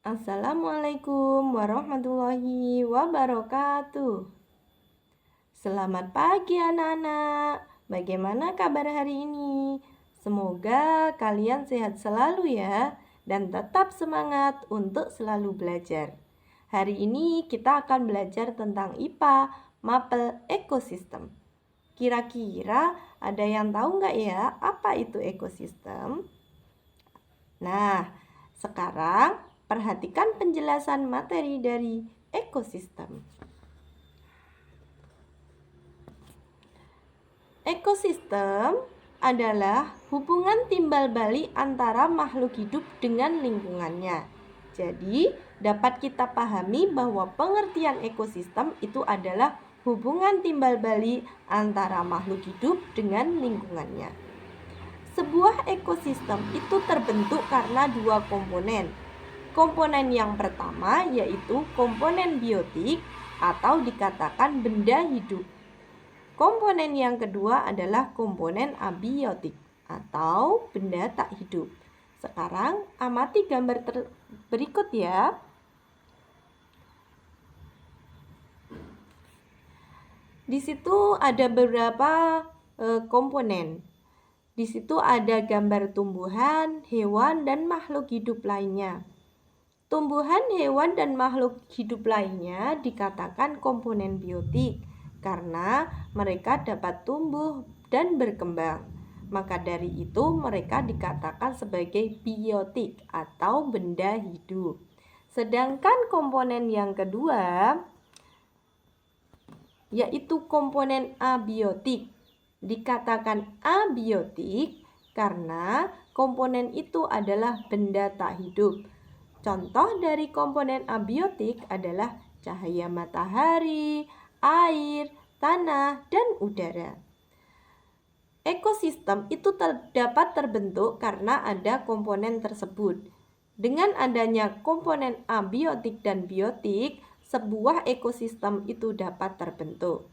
Assalamualaikum warahmatullahi wabarakatuh. Selamat pagi anak-anak. Bagaimana kabar hari ini? Semoga kalian sehat selalu ya dan tetap semangat untuk selalu belajar. Hari ini kita akan belajar tentang IPA, mapel ekosistem. Kira-kira ada yang tahu nggak ya apa itu ekosistem? Nah, sekarang perhatikan penjelasan materi dari ekosistem. Ekosistem adalah hubungan timbal balik antara makhluk hidup dengan lingkungannya. Jadi, dapat kita pahami bahwa pengertian ekosistem itu adalah hubungan timbal balik antara makhluk hidup dengan lingkungannya. Sebuah ekosistem itu terbentuk karena dua komponen. Komponen yang pertama yaitu komponen biotik atau dikatakan benda hidup. Komponen yang kedua adalah komponen abiotik atau benda tak hidup. Sekarang amati gambar berikut ya. Di situ ada beberapa komponen. Di situ ada gambar tumbuhan, hewan, dan makhluk hidup lainnya. Tumbuhan, hewan, dan makhluk hidup lainnya dikatakan komponen biotik karena mereka dapat tumbuh dan berkembang. Maka dari itu mereka dikatakan sebagai biotik atau benda hidup. Sedangkan komponen yang kedua yaitu komponen abiotik. Dikatakan abiotik karena komponen itu adalah benda tak hidup. Contoh dari komponen abiotik adalah cahaya matahari, air, tanah, dan udara. Ekosistem itu dapat terbentuk karena ada komponen tersebut. Dengan adanya komponen abiotik dan biotik, sebuah ekosistem itu dapat terbentuk.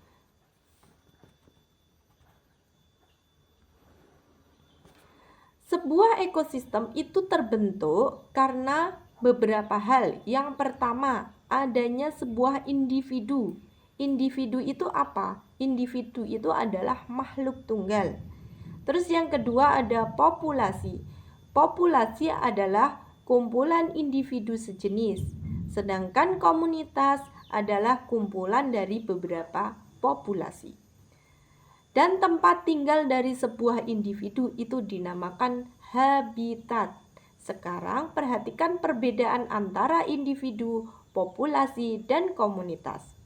Sebuah ekosistem itu terbentuk karena beberapa hal. Yang pertama, adanya sebuah individu. Individu itu apa? Individu itu adalah makhluk tunggal. Terus yang kedua ada populasi. Populasi adalah kumpulan individu sejenis. Sedangkan komunitas adalah kumpulan dari beberapa populasi. Dan tempat tinggal dari sebuah individu itu dinamakan habitat. Sekarang perhatikan perbedaan antara individu, populasi, dan komunitas.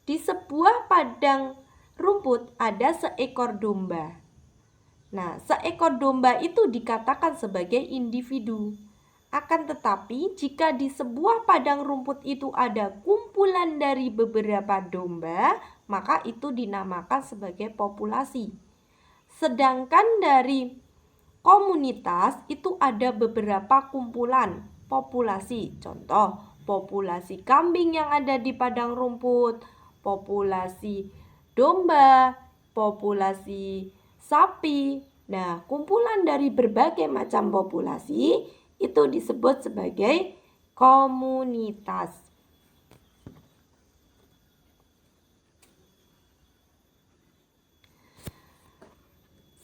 Di sebuah padang rumput ada seekor domba. Nah, seekor domba itu dikatakan sebagai individu. Akan tetapi, jika di sebuah padang rumput itu ada kumpulan dari beberapa domba, maka itu dinamakan sebagai populasi. Sedangkan dari komunitas itu ada beberapa kumpulan populasi. Contoh, populasi kambing yang ada di padang rumput, populasi domba, populasi sapi. Nah, kumpulan dari berbagai macam populasi itu disebut sebagai komunitas.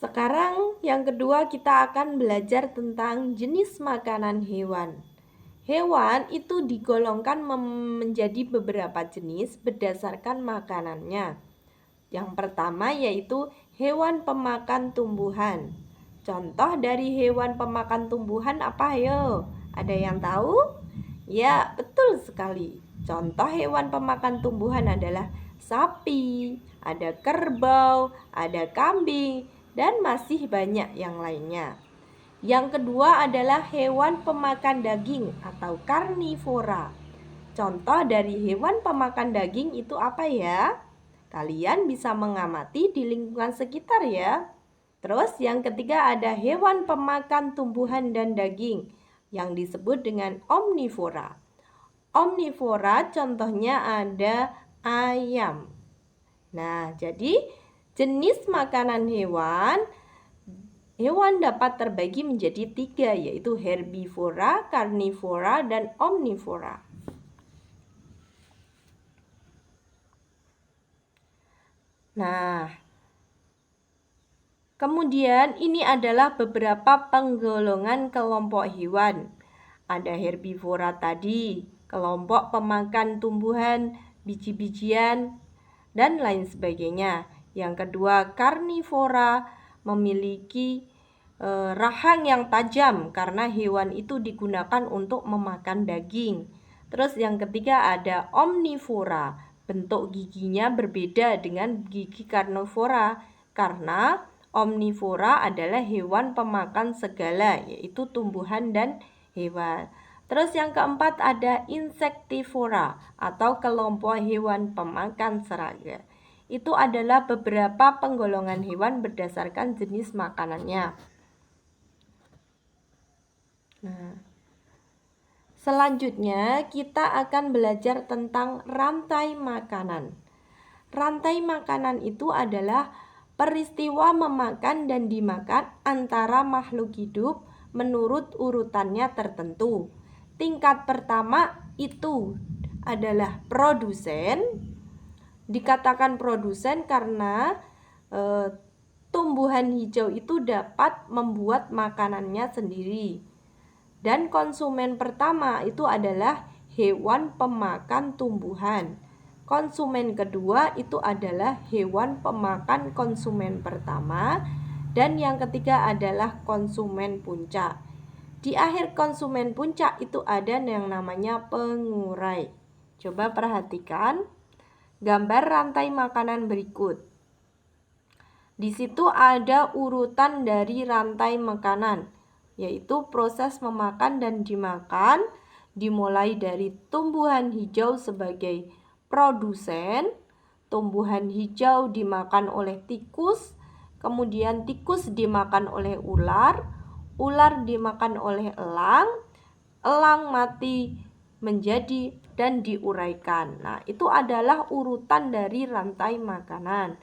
Sekarang yang kedua kita akan belajar tentang jenis makanan hewan. Hewan itu digolongkan menjadi beberapa jenis berdasarkan makanannya. Yang pertama yaitu hewan pemakan tumbuhan. Contoh dari hewan pemakan tumbuhan apa ayo? Ada yang tahu? Ya, betul sekali. Contoh hewan pemakan tumbuhan adalah sapi, ada kerbau, ada kambing, dan masih banyak yang lainnya. Yang kedua adalah hewan pemakan daging atau karnivora. Contoh dari hewan pemakan daging itu apa ya? Kalian bisa mengamati di lingkungan sekitar ya. Terus yang ketiga ada hewan pemakan tumbuhan dan daging yang disebut dengan omnivora. Omnivora contohnya ada ayam. Nah, jadi jenis makanan Hewan dapat terbagi menjadi 3, yaitu herbivora, karnivora, dan omnivora. Nah, kemudian ini adalah beberapa penggolongan kelompok hewan. Ada herbivora tadi, kelompok pemakan tumbuhan, biji-bijian, dan lain sebagainya. Yang kedua, karnivora memiliki rahang yang tajam karena hewan itu digunakan untuk memakan daging. Terus yang ketiga ada omnivora. Bentuk giginya berbeda dengan gigi karnivora karena omnivora adalah hewan pemakan segala, yaitu tumbuhan dan hewan. Terus yang keempat ada insektivora atau kelompok hewan pemakan serangga. Itu adalah beberapa penggolongan hewan berdasarkan jenis makanannya. Nah, selanjutnya kita akan belajar tentang rantai makanan. Rantai makanan itu adalah peristiwa memakan dan dimakan antara makhluk hidup menurut urutannya tertentu. Tingkat pertama itu adalah produsen. Dikatakan produsen karena tumbuhan hijau itu dapat membuat makanannya sendiri. Dan konsumen pertama itu adalah hewan pemakan tumbuhan. Konsumen kedua itu adalah hewan pemakan konsumen pertama. Dan yang ketiga adalah konsumen puncak. Di akhir konsumen puncak itu ada yang namanya pengurai. Coba perhatikan gambar rantai makanan berikut. Di situ ada urutan dari rantai makanan, yaitu proses memakan dan dimakan dimulai dari tumbuhan hijau sebagai produsen. Tumbuhan hijau dimakan oleh tikus, kemudian tikus dimakan oleh ular, ular dimakan oleh elang, elang mati menjadi dan diuraikan. Nah, itu adalah urutan dari rantai makanan.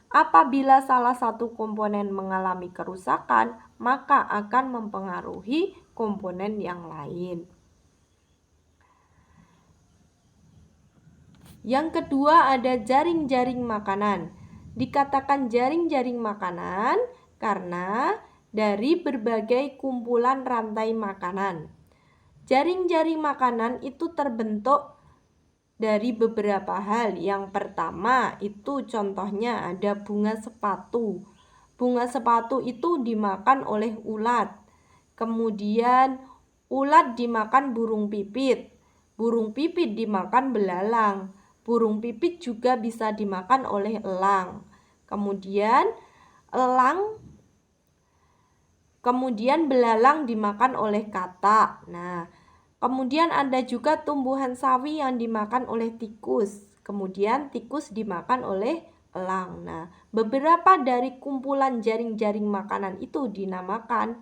Apabila salah satu komponen mengalami kerusakan, maka akan mempengaruhi komponen yang lain. Yang kedua ada jaring-jaring makanan. Dikatakan jaring-jaring makanan karena dari berbagai kumpulan rantai makanan. Jaring-jaring makanan itu terbentuk dari beberapa hal. Yang pertama itu contohnya ada bunga sepatu. Bunga sepatu itu dimakan oleh ulat. Kemudian ulat dimakan burung pipit. Burung pipit dimakan belalang. Burung pipit juga bisa dimakan oleh elang. Kemudian belalang dimakan oleh katak. Nah, kemudian ada juga tumbuhan sawi yang dimakan oleh tikus. Kemudian tikus dimakan oleh elang. Nah, beberapa dari kumpulan jaring-jaring makanan itu dinamakan,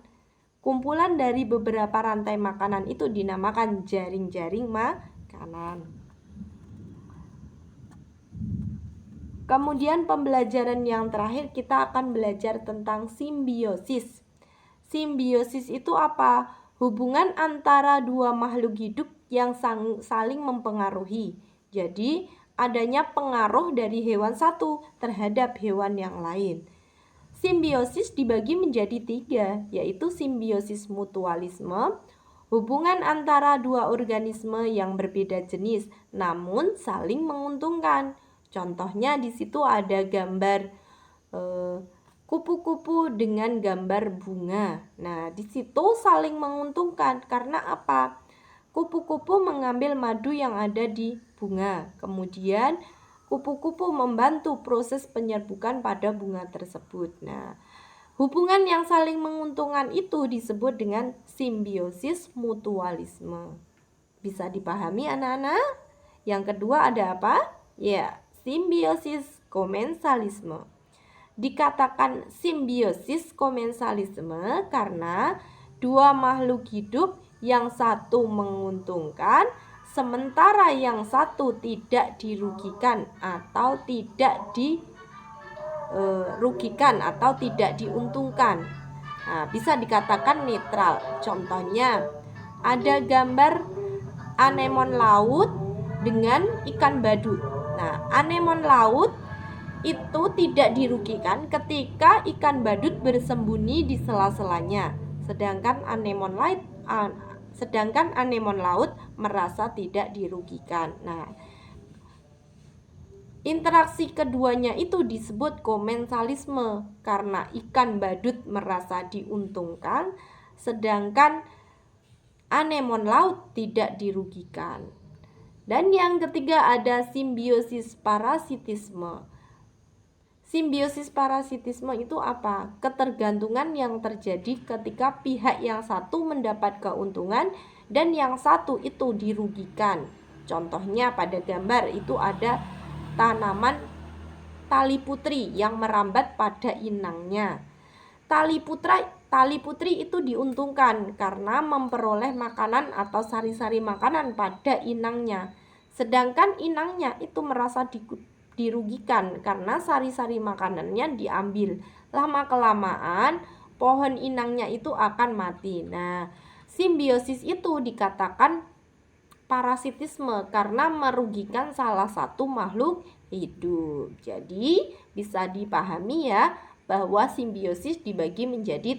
kumpulan dari beberapa rantai makanan itu dinamakan jaring-jaring makanan. Kemudian pembelajaran yang terakhir kita akan belajar tentang simbiosis. Simbiosis itu apa? Hubungan antara dua makhluk hidup yang saling mempengaruhi. Jadi, adanya pengaruh dari hewan satu terhadap hewan yang lain. Simbiosis dibagi menjadi 3, yaitu simbiosis mutualisme, hubungan antara dua organisme yang berbeda jenis namun saling menguntungkan. Contohnya di situ ada gambar kupu-kupu dengan gambar bunga. Nah, di situ saling menguntungkan karena apa? Kupu-kupu mengambil madu yang ada di bunga. Kemudian kupu-kupu membantu proses penyerbukan pada bunga tersebut. Nah, hubungan yang saling menguntungkan itu disebut dengan simbiosis mutualisme. Bisa dipahami anak-anak? Yang kedua ada apa? Ya, simbiosis komensalisme. Dikatakan simbiosis komensalisme karena dua makhluk hidup yang satu menguntungkan sementara yang satu tidak dirugikan atau tidak dirugikan atau tidak diuntungkan. Nah, bisa dikatakan netral. Contohnya, ada gambar anemon laut dengan ikan badut. Nah, anemon laut itu tidak dirugikan ketika ikan badut bersembunyi di sela-selanya. Sedangkan anemon laut merasa tidak dirugikan. Nah, interaksi keduanya itu disebut komensalisme karena ikan badut merasa diuntungkan, sedangkan anemon laut tidak dirugikan. Dan yang ketiga ada simbiosis parasitisme. Simbiosis parasitisme itu apa? Ketergantungan yang terjadi ketika pihak yang satu mendapat keuntungan dan yang satu itu dirugikan. Contohnya pada gambar itu ada tanaman tali putri yang merambat pada inangnya. Tali putri itu diuntungkan karena memperoleh makanan atau sari-sari makanan pada inangnya. Sedangkan inangnya itu merasa dirugikan karena sari-sari makanannya diambil. Lama-kelamaan pohon inangnya itu akan mati. Nah, simbiosis itu dikatakan parasitisme karena merugikan salah satu makhluk hidup. Jadi bisa dipahami ya bahwa simbiosis dibagi menjadi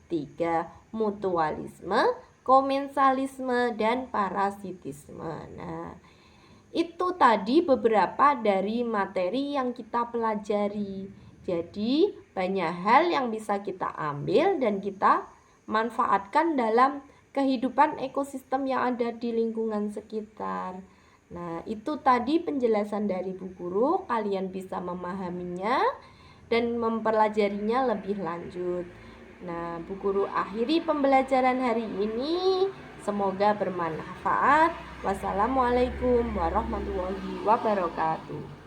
tiga: mutualisme, komensalisme, dan parasitisme. Nah, itu tadi beberapa dari materi yang kita pelajari. Jadi banyak hal yang bisa kita ambil dan kita manfaatkan dalam kehidupan ekosistem yang ada di lingkungan sekitar. Nah, itu tadi penjelasan dari Bu Guru. Kalian bisa memahaminya dan mempelajarinya lebih lanjut. Nah, Bu Guru akhiri pembelajaran hari ini. Semoga bermanfaat. Wassalamualaikum warahmatullahi wabarakatuh.